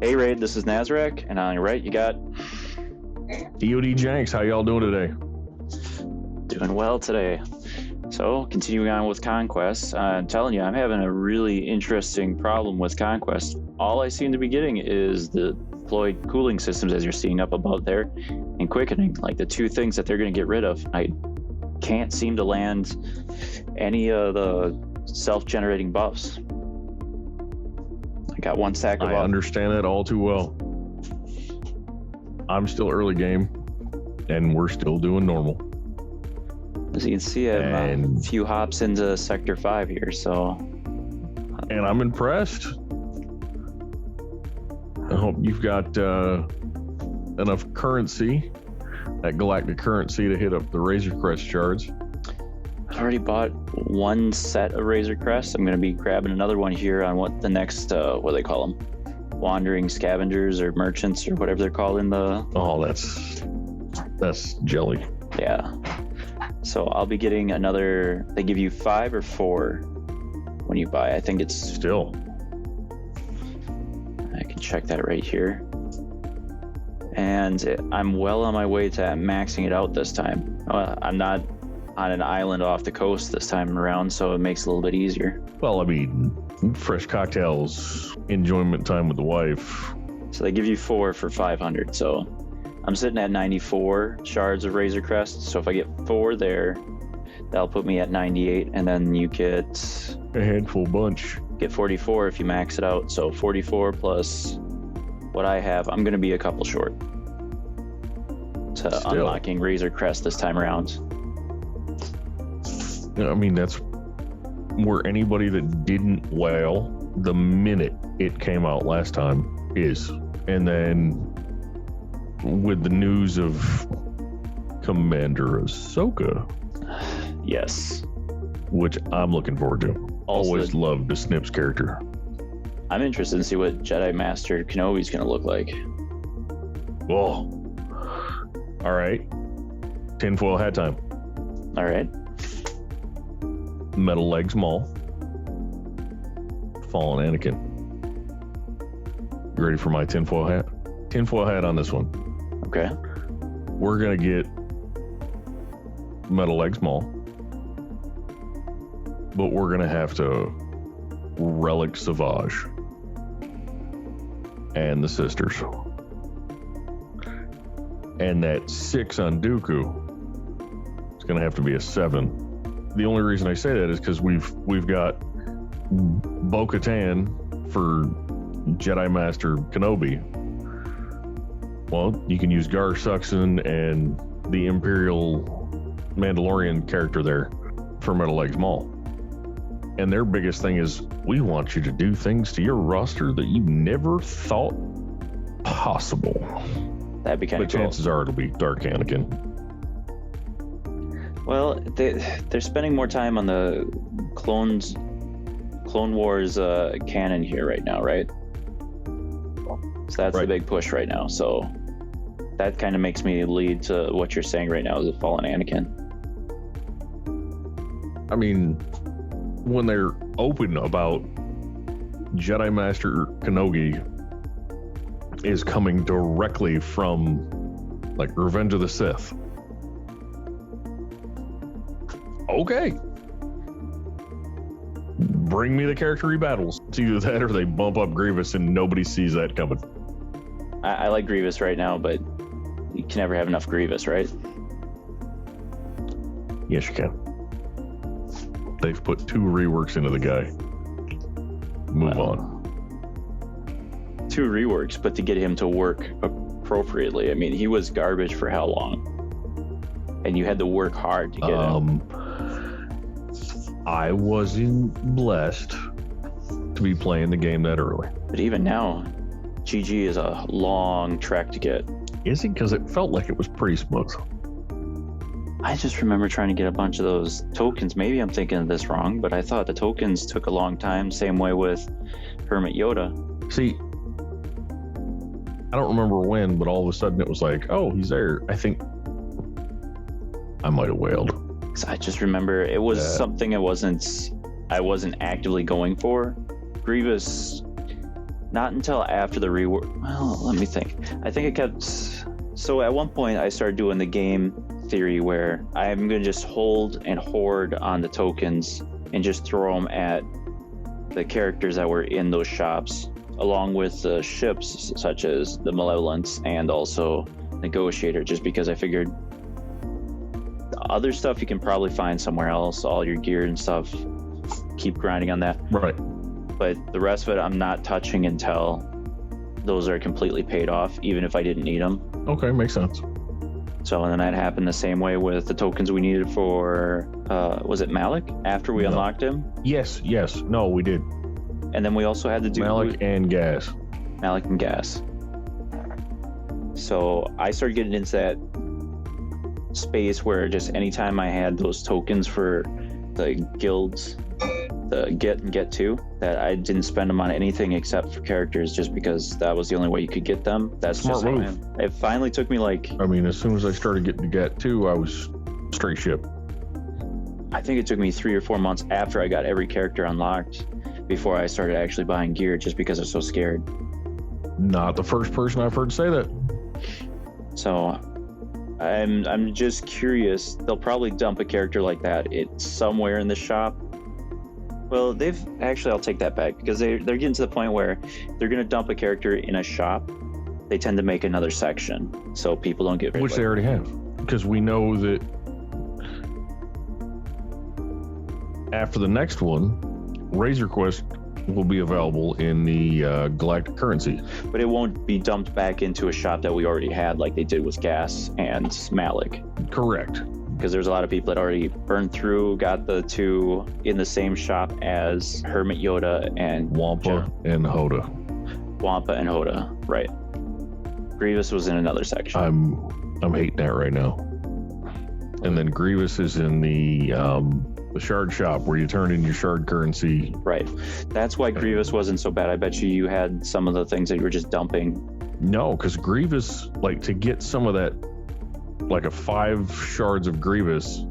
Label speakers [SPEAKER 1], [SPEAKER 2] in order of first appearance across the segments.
[SPEAKER 1] Hey Raid, this is Nazarek, and on your right you got
[SPEAKER 2] EOD Janks. How y'all doing today?
[SPEAKER 1] doing well today. So continuing on with Conquest, I'm telling you, I'm having a really interesting problem with Conquest. All I seem to be getting is the deployed cooling systems, as you're seeing up above there, and quickening, like the two things that they're going to get rid of. I can't seem to land any of the self-generating buffs. I got one stack of
[SPEAKER 2] I understand that all too well. I'm still early game, and we're still doing normal.
[SPEAKER 1] As you can see, I'm a few hops into Sector 5 here, so...
[SPEAKER 2] And I'm impressed. I hope you've got enough currency, that galactic currency, to hit up the Razor Crest shards.
[SPEAKER 1] I already bought one set of Razor Crests. I'm going to be grabbing another one here on what the next, what do they call them? Wandering scavengers or merchants or whatever they're called in the...
[SPEAKER 2] Oh, that's jelly.
[SPEAKER 1] Yeah. So I'll be getting another... They give you 5 or 4 when you buy. I think it's...
[SPEAKER 2] Still.
[SPEAKER 1] I can check that right here. And I'm well on my way to maxing it out this time. I'm not on an island off the coast this time around, so it makes it a little bit easier.
[SPEAKER 2] Well, I mean, fresh cocktails, enjoyment time with the wife.
[SPEAKER 1] So they give you 4 for 500, so I'm sitting at 94 shards of Razor Crest, so if I get 4 there, that'll put me at 98, and then you get...
[SPEAKER 2] A handful bunch.
[SPEAKER 1] Get 44 if you max it out, so 44 plus what I have, I'm going to be a couple short to unlocking Razor Crest this time around.
[SPEAKER 2] I mean, that's where anybody that didn't whale the minute it came out last time is. And then with the news of Commander Ahsoka.
[SPEAKER 1] Yes.
[SPEAKER 2] Which I'm looking forward to.
[SPEAKER 1] Also,
[SPEAKER 2] always loved the Snips character.
[SPEAKER 1] I'm interested to see what Jedi Master Kenobi's going to look like.
[SPEAKER 2] Oh. All right. Tinfoil hat time.
[SPEAKER 1] All right.
[SPEAKER 2] Metal Legs Maul. Fallen Anakin. You ready for my tinfoil hat? Tinfoil hat on this one.
[SPEAKER 1] Okay.
[SPEAKER 2] We're going to get Metal Legs Maul. But we're going to have to Relic Savage. And the sisters. And that 6 on Dooku. It's going to have to be a 7. The only reason I say that is because we've got Bo-Katan for Jedi Master Kenobi. Well, you can use Gar Saxon and the Imperial Mandalorian character there for Metal Legs Maul. And their biggest thing is, we want you to do things to your roster that you never thought possible.
[SPEAKER 1] That'd be kind of cool.
[SPEAKER 2] But chances are it'll be Dark Anakin.
[SPEAKER 1] Well, they're spending more time on the Clone Wars canon here right now, right? So that's the big push right now. So that kind of makes me lead to what you're saying right now is a Fallen Anakin.
[SPEAKER 2] I mean, when they're open about Jedi Master Kenobi is coming directly from like Revenge of the Sith. Okay. Bring me the character he battles. It's either that or they bump up Grievous and nobody sees that coming.
[SPEAKER 1] I like Grievous right now, but you can never have enough Grievous, right?
[SPEAKER 2] Yes, you can. They've put 2 reworks into the guy. Move on.
[SPEAKER 1] 2 reworks, but to get him to work appropriately. I mean, he was garbage for how long? And you had to work hard to get him.
[SPEAKER 2] I wasn't blessed to be playing the game that early.
[SPEAKER 1] But even now, GG is a long track to get.
[SPEAKER 2] Is it? Because it felt like it was pretty smooth.
[SPEAKER 1] I just remember trying to get a bunch of those tokens. Maybe I'm thinking of this wrong, but I thought the tokens took a long time. Same way with Hermit Yoda.
[SPEAKER 2] See, I don't remember when, but all of a sudden it was like, oh, he's there. I think I might have wailed.
[SPEAKER 1] I just remember it was something I wasn't actively going for. Grievous Not until after the rework. Well, let me think. I think I kept. So at one point, I started doing the game theory where I'm going to just hold and hoard on the tokens and just throw them at the characters that were in those shops, along with the ships such as the Malevolence and also Negotiator, just because I figured the other stuff you can probably find somewhere else, all your gear and stuff, keep grinding on that.
[SPEAKER 2] Right.
[SPEAKER 1] But the rest of it, I'm not touching until those are completely paid off, even if I didn't need them.
[SPEAKER 2] Okay, makes sense.
[SPEAKER 1] So, and then that happened the same way with the tokens we needed for, was it Malik? After we unlocked him?
[SPEAKER 2] Yes. No, we did.
[SPEAKER 1] And then we also had to do
[SPEAKER 2] Malik and Gas.
[SPEAKER 1] Malik and Gas. So I started getting into that space where just anytime I had those tokens for the guilds, the get and get to, that I didn't spend them on anything except for characters, just because that was the only way you could get them. That's
[SPEAKER 2] smart
[SPEAKER 1] just
[SPEAKER 2] move.
[SPEAKER 1] It finally took me like,
[SPEAKER 2] I mean, as soon as I started getting to Get 2, I was straight ship.
[SPEAKER 1] I think it took me 3 or 4 months after I got every character unlocked before I started actually buying gear, just because I was so scared.
[SPEAKER 2] Not the first person I've heard say that.
[SPEAKER 1] So I'm just curious. They'll probably dump a character like that. It's somewhere in the shop. Well, I'll take that back, because they're getting to the point where they're going to dump a character in a shop. They tend to make another section so people don't get rid of it.
[SPEAKER 2] Which they already have, because we know that after the next one, Razor Quest will be available in the Galactic Currency.
[SPEAKER 1] But it won't be dumped back into a shop that we already had, like they did with Gas and Malik.
[SPEAKER 2] Correct.
[SPEAKER 1] Because there's a lot of people that already burned through, got the 2 in the same shop as Hermit Yoda and
[SPEAKER 2] Wampa and Hoda.
[SPEAKER 1] Wampa and Hoda, right. Grievous was in another section.
[SPEAKER 2] I'm hating that right now. And then Grievous is in the shard shop where you turn in your shard currency.
[SPEAKER 1] Right. That's why Grievous wasn't so bad. I bet you had some of the things that you were just dumping.
[SPEAKER 2] No, because Grievous, like, to get some of that, like a 5 shards of Grievous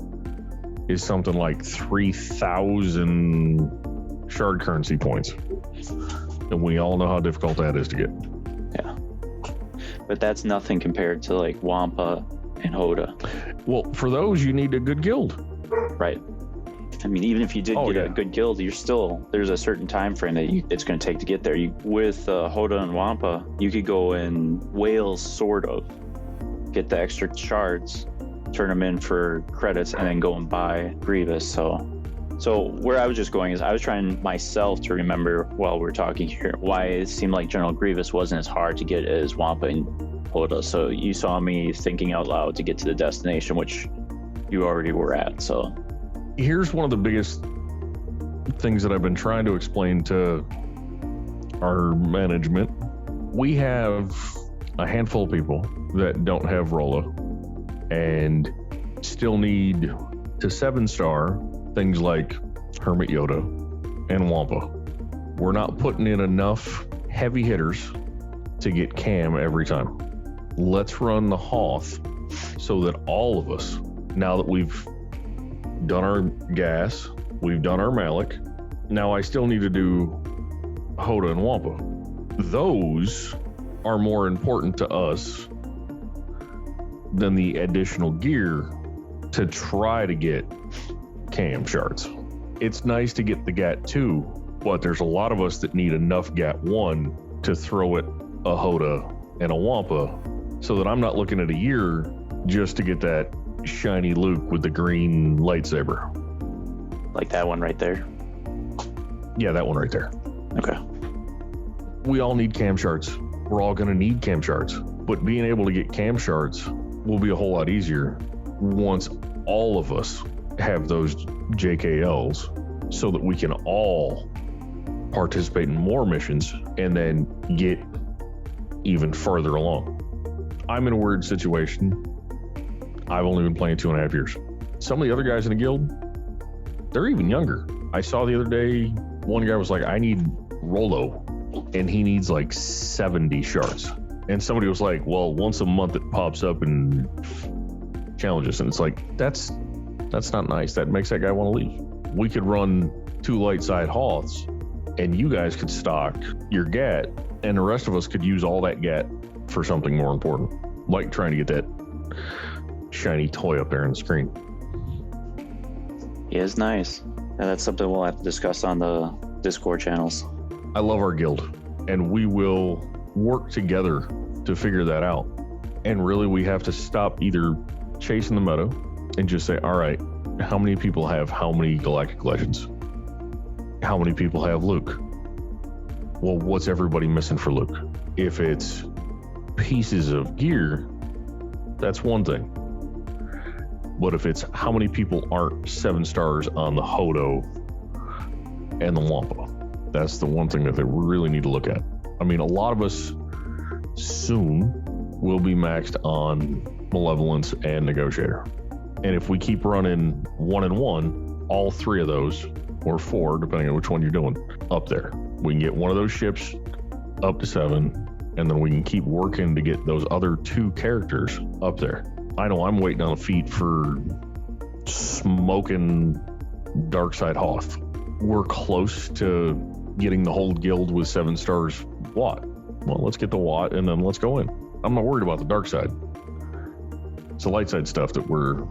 [SPEAKER 2] is something like 3,000 shard currency points. And we all know how difficult that is to get.
[SPEAKER 1] Yeah. But that's nothing compared to like Wampa and Hoda.
[SPEAKER 2] Well, for those, you need a good guild.
[SPEAKER 1] Right. I mean, even if you did get a good guild, there's a certain time frame that it's going to take to get there. With Hoda and Wampa, you could go in Wales, sort of, get the extra shards, turn them in for credits, and then go and buy Grievous. So where I was just going is I was trying myself to remember while we're talking here why it seemed like General Grievous wasn't as hard to get as Wampa and Hoda. So you saw me thinking out loud to get to the destination, which you already were at. So
[SPEAKER 2] here's one of the biggest things that I've been trying to explain to our management. We have a handful of people that don't have Rolla and still need to 7-star things like Hermit Yoda and Wampa. We're not putting in enough heavy hitters to get Cam every time. Let's run the Hoth so that all of us, now that we've done our Gas, we've done our Malik, now I still need to do Hoda and Wampa. Those are more important to us than the additional gear to try to get Cam shards. It's nice to get the GAT 2, but there's a lot of us that need enough GAT 1 to throw at a Hoda and a Wampa, so that I'm not looking at a year just to get that shiny Luke with the green lightsaber.
[SPEAKER 1] like that one right there.
[SPEAKER 2] Yeah, that one right there.
[SPEAKER 1] Okay.
[SPEAKER 2] We all need cam shards. We're all going to need cam shards, but being able to get cam shards will be a whole lot easier once all of us have those JKLs, so that we can all participate in more missions and then get even further along. I'm in a weird situation. I've only been playing 2.5 years. Some of the other guys in the guild, they're even younger. I saw the other day, one guy was like, I need Rollo, and he needs like 70 shards. And somebody was like, well, once a month it pops up and challenges. And it's like, that's not nice. That makes that guy want to leave. We could run 2 light side Hoths, and you guys could stock your GAT And the rest of us could use all that gat for something more important, like trying to get that shiny toy up there on the screen.
[SPEAKER 1] He is nice. And that's something we'll have to discuss on the Discord channels.
[SPEAKER 2] I love our guild, and we will work together to figure that out. And really, we have to stop either chasing the meta and just say, all right, how many people have how many Galactic Legends? How many people have Luke? Well, what's everybody missing for Luke? If it's pieces of gear, that's one thing. But if it's how many people aren't 7 stars on the Hodo and the Wampa, that's the one thing that they really need to look at. I mean, a lot of us soon will be maxed on Malevolence and Negotiator. And if we keep running 1 and 1, all 3 of those, or 4, depending on which one you're doing, up there. We can get one of those ships up to 7, and then we can keep working to get those other 2 characters up there. I know I'm waiting on a feat for smoking Darkside Hoth. We're close to getting the whole guild with 7 stars Watt. Well, let's get the Watt and then let's go in. I'm not worried about the dark side. It's the light side stuff that who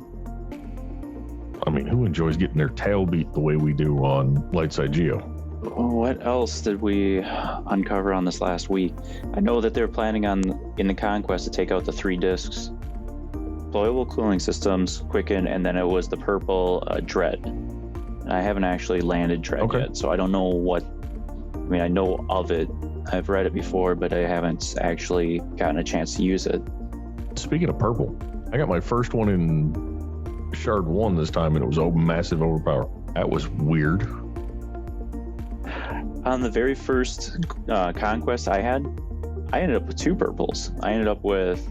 [SPEAKER 2] enjoys getting their tail beat the way we do on light side Geo?
[SPEAKER 1] What else did we uncover on this last week? I know that they're planning on, in the Conquest, to take out the 3 discs. Deployable cooling systems, Quicken, and then it was the purple Dread. And I haven't actually landed Dread yet, so I don't know what... I know of it. I've read it before, but I haven't actually gotten a chance to use it.
[SPEAKER 2] Speaking of purple, I got my first one in Shard 1 this time, and it was massive overpower. That was weird.
[SPEAKER 1] On the very first Conquest I ended up with 2 purples. I ended up with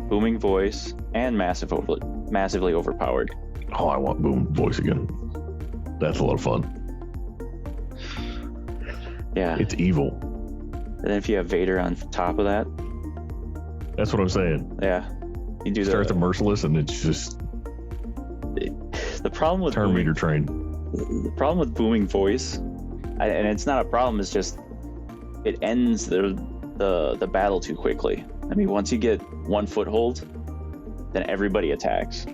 [SPEAKER 1] Booming Voice and massively overpowered.
[SPEAKER 2] Oh, I want Booming Voice again. That's a lot of fun.
[SPEAKER 1] Yeah.
[SPEAKER 2] It's evil.
[SPEAKER 1] And then if you have Vader on top of that.
[SPEAKER 2] That's what I'm saying.
[SPEAKER 1] Yeah. You do
[SPEAKER 2] start the Merciless, and it's just...
[SPEAKER 1] The problem with...
[SPEAKER 2] Turn meter train.
[SPEAKER 1] The problem with Booming Voice, and it's not a problem, it's just it ends the battle too quickly. I mean, once you get 1 foothold, then everybody attacks.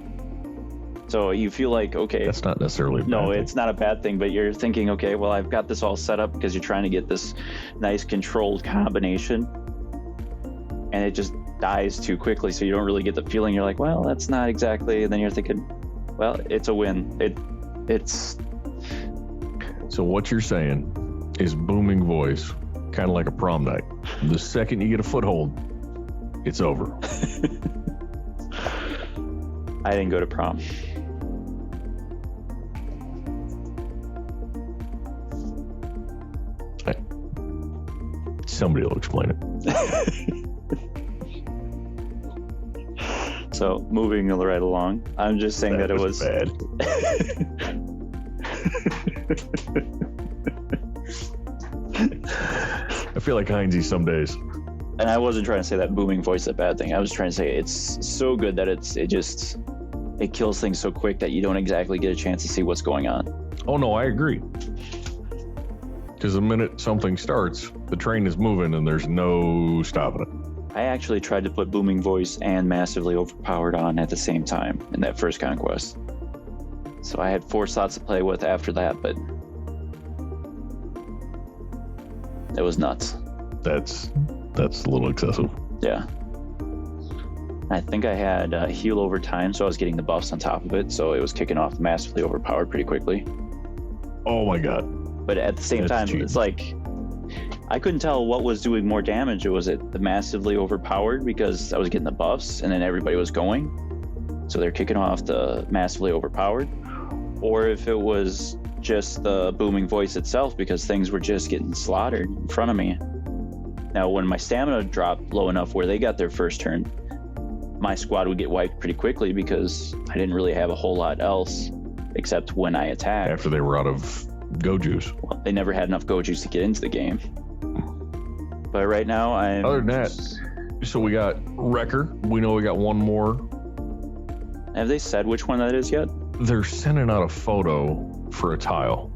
[SPEAKER 1] So you feel like, okay,
[SPEAKER 2] that's not necessarily a bad thing.
[SPEAKER 1] It's not a bad thing, but you're thinking, okay, well, I've got this all set up because you're trying to get this nice controlled combination, and it just dies too quickly, so you don't really get the feeling. You're like, well, that's not exactly, and then you're thinking, well, it's a win. It's
[SPEAKER 2] So what you're saying is Booming Voice, kind of like a prom night. The second you get a foothold, it's over.
[SPEAKER 1] I didn't go to prom.
[SPEAKER 2] Somebody will explain it.
[SPEAKER 1] So, moving right along, I'm just saying that it was
[SPEAKER 2] bad. I feel like Heinze some days.
[SPEAKER 1] And I wasn't trying to say that Booming Voice is a bad thing. I was trying to say it's so good that it kills things so quick that you don't exactly get a chance to see what's going on.
[SPEAKER 2] Oh no, I agree. Because the minute something starts, the train is moving and there's no stopping it.
[SPEAKER 1] I actually tried to put Booming Voice and Massively Overpowered on at the same time in that first Conquest. So I had 4 slots to play with after that, but it was nuts.
[SPEAKER 2] That's a little excessive.
[SPEAKER 1] Yeah. I think I had heal over time, so I was getting the buffs on top of it, so it was kicking off Massively Overpowered pretty quickly.
[SPEAKER 2] Oh my god.
[SPEAKER 1] But at the same time,
[SPEAKER 2] cheap.
[SPEAKER 1] It's like I couldn't tell what was doing more damage. Was it the Massively Overpowered because I was getting the buffs and then everybody was going, so they're kicking off the Massively Overpowered, or if it was just the Booming Voice itself because things were just getting slaughtered in front of me. Now, when my stamina dropped low enough where they got their first turn, my squad would get wiped pretty quickly because I didn't really have a whole lot else except when I attacked.
[SPEAKER 2] After they were out of Go Juice.
[SPEAKER 1] Well, they never had enough Go Juice to get into the game. But right now,
[SPEAKER 2] Other than that, so we got Wrecker. We know we got one more.
[SPEAKER 1] Have they said which one that is yet?
[SPEAKER 2] They're sending out a photo for a tile.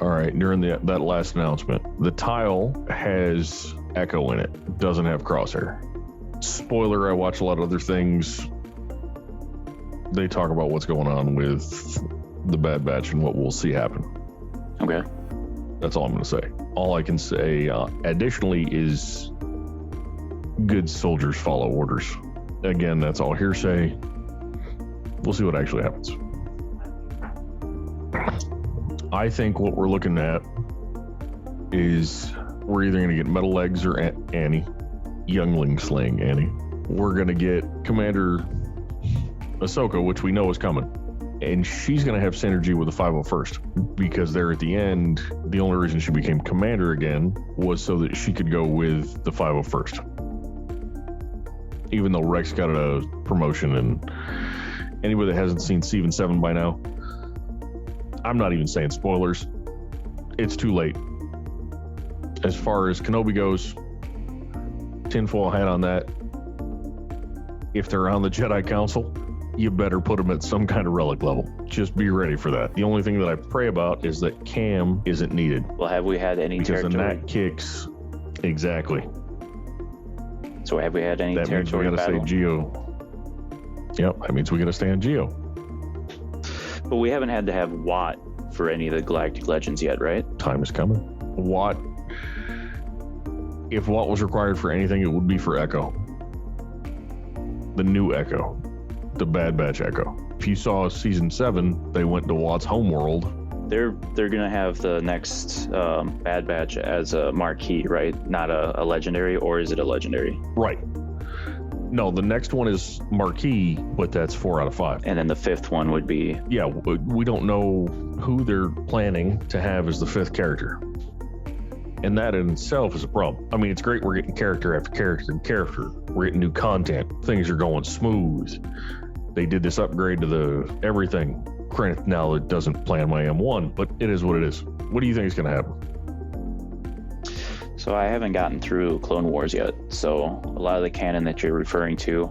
[SPEAKER 2] All right, during that last announcement, the tile has Echo in it, doesn't have Crosshair. Spoiler, I watch a lot of other things. They talk about what's going on with the Bad Batch and what we'll see happen.
[SPEAKER 1] Okay.
[SPEAKER 2] That's all I'm going to say. All I can say additionally is good soldiers follow orders. Again, that's all hearsay. We'll see what actually happens. I think what we're looking at is we're either going to get Metal Legs or Annie. Youngling slaying Annie. We're going to get Commander Ahsoka, which we know is coming. And she's going to have synergy with the 501st, because there at the end, the only reason she became commander again was so that she could go with the 501st. Even though Rex got a promotion, and anybody that hasn't seen Season 7 by now, I'm not even saying spoilers. It's too late. As far as Kenobi goes, tinfoil hat on that. If they're on the Jedi Council, you better put them at some kind of relic level. Just be ready for that. The only thing that I pray about is that Cam isn't needed.
[SPEAKER 1] Well, have we had any
[SPEAKER 2] because
[SPEAKER 1] territory?
[SPEAKER 2] the Nat kicks. Exactly.
[SPEAKER 1] So have we had any
[SPEAKER 2] That means we
[SPEAKER 1] territory
[SPEAKER 2] got to
[SPEAKER 1] battle?
[SPEAKER 2] stay Geo. Yep, that means we got to stay on Geo.
[SPEAKER 1] But we haven't had to have Watt for any of the Galactic Legends yet, right?
[SPEAKER 2] Time is coming. Watt. If Watt was required for anything, it would be for Echo. The new Echo. The Bad Batch Echo. If you saw Season 7, they went to Watt's homeworld.
[SPEAKER 1] They're gonna have the next Bad Batch as a marquee, right? Not a legendary, or is it a legendary?
[SPEAKER 2] Right. No, the next one is Marquee, but that's 4 out of 5.
[SPEAKER 1] And then the fifth one would be...
[SPEAKER 2] Yeah, we don't know who they're planning to have as the 5th character. And that in itself is a problem. I mean, it's great we're getting character after character and character. We're getting new content. Things are going smooth. They did this upgrade to the everything. Granted, now it doesn't plan my M1, but it is what it is. What do you think is going to happen?
[SPEAKER 1] So I haven't gotten through Clone Wars yet. So a lot of the canon that you're referring to...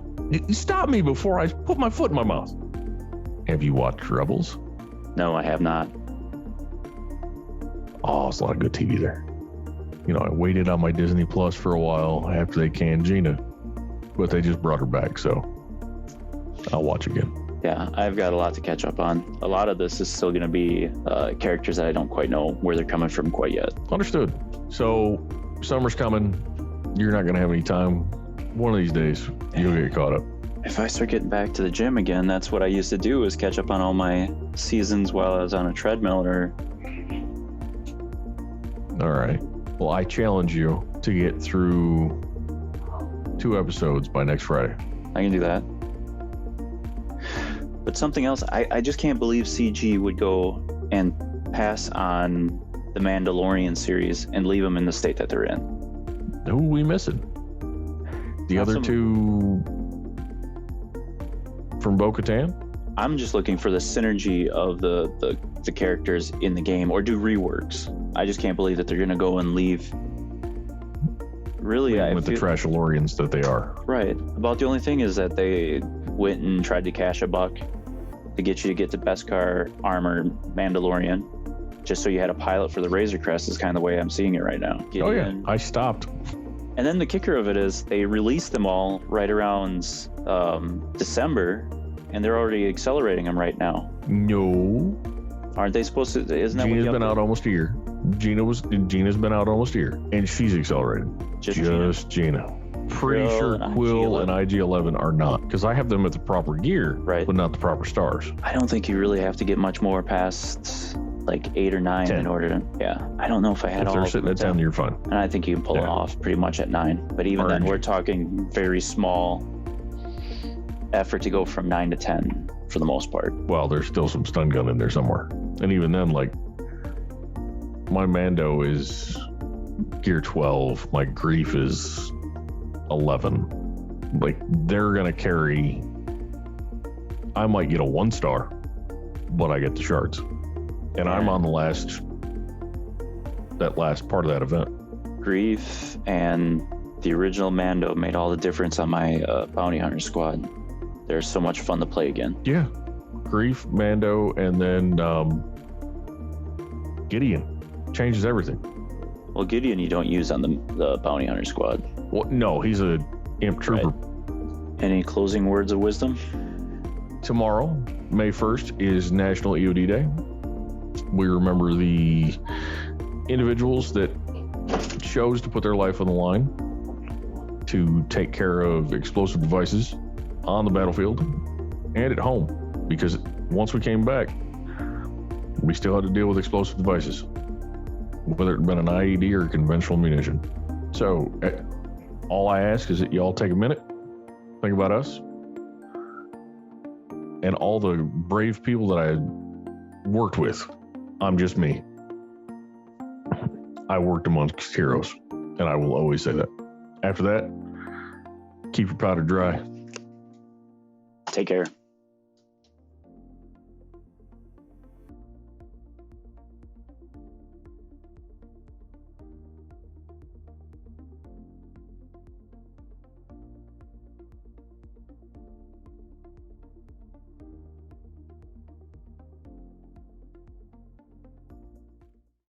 [SPEAKER 2] Stop me before I put my foot in my mouth. Have you watched Rebels?
[SPEAKER 1] No, I have not.
[SPEAKER 2] Oh, it's a lot of good TV there. You know, I waited on my Disney Plus for a while after they canned Gina, but they just brought her back, so I'll watch again.
[SPEAKER 1] Yeah, I've got a lot to catch up on. A lot of this is still going to be characters that I don't quite know where they're coming from quite yet.
[SPEAKER 2] Understood. So, summer's coming. You're not going to have any time. One of these days, you'll get caught up.
[SPEAKER 1] If I start getting back to the gym again, that's what I used to do, is catch up on all my seasons while I was on a treadmill or...
[SPEAKER 2] All right. Well, I challenge you to get through 2 episodes by next Friday.
[SPEAKER 1] I can do that. But something else, I just can't believe CG would go and pass on the Mandalorian series and leave them in the state that they're in.
[SPEAKER 2] Who are we missing? The other 2 from Bo-Katan?
[SPEAKER 1] I'm just looking for the synergy of the characters in the game, or do reworks. I just can't believe that they're going to go and leave. Really,
[SPEAKER 2] with the Trashalorians that they are.
[SPEAKER 1] Right. About the only thing is that they went and tried to cash a buck to get you to get the Beskar armored Mandalorian, just so you had a pilot for the Razor Crest, is kind of the way I'm seeing it right now.
[SPEAKER 2] Oh yeah, I stopped.
[SPEAKER 1] And then the kicker of it is they released them all right around December, and they're already accelerating them right now.
[SPEAKER 2] No.
[SPEAKER 1] Aren't they supposed to? Isn't that
[SPEAKER 2] Gina's been out almost a year. Gina's been out almost a year, and she's accelerated. Just Gina. Pretty sure Quill and IG-11 are not, because I have them at the proper gear,
[SPEAKER 1] right,
[SPEAKER 2] but not the proper stars.
[SPEAKER 1] I don't think you really have to get much more past like 8 or 9
[SPEAKER 2] 10.
[SPEAKER 1] in order to. Yeah, I don't know if I had
[SPEAKER 2] if
[SPEAKER 1] all.
[SPEAKER 2] If they're sitting at 10, you're fine.
[SPEAKER 1] And I think you can pull it off pretty much at 9. But even then, we're talking very small effort to go from 9 to 10 for the most part.
[SPEAKER 2] Well, there's still some stun gun in there somewhere, and even then, like, my Mando is gear 12. My Grief is 11. Like, they're gonna carry. I might get a 1-star, but I get the shards, and I'm on that last part of that event.
[SPEAKER 1] Grief and the original Mando made all the difference on my bounty hunter squad. They're so much fun to play again.
[SPEAKER 2] Yeah, Grief, Mando, and then Gideon. Changes everything.
[SPEAKER 1] Well, Gideon, you don't use on the bounty hunter squad.
[SPEAKER 2] Well, no, he's a imp trooper.
[SPEAKER 1] Right. Any closing words of wisdom?
[SPEAKER 2] Tomorrow, May 1st, is National EOD Day. We remember the individuals that chose to put their life on the line to take care of explosive devices on the battlefield and at home, because once we came back, we still had to deal with explosive devices, whether it had been an IED or conventional munition. So all I ask is that y'all take a minute, think about us and all the brave people that I worked with. I'm just me. I worked amongst heroes, and I will always say that. After that, keep your powder dry.
[SPEAKER 1] Take care.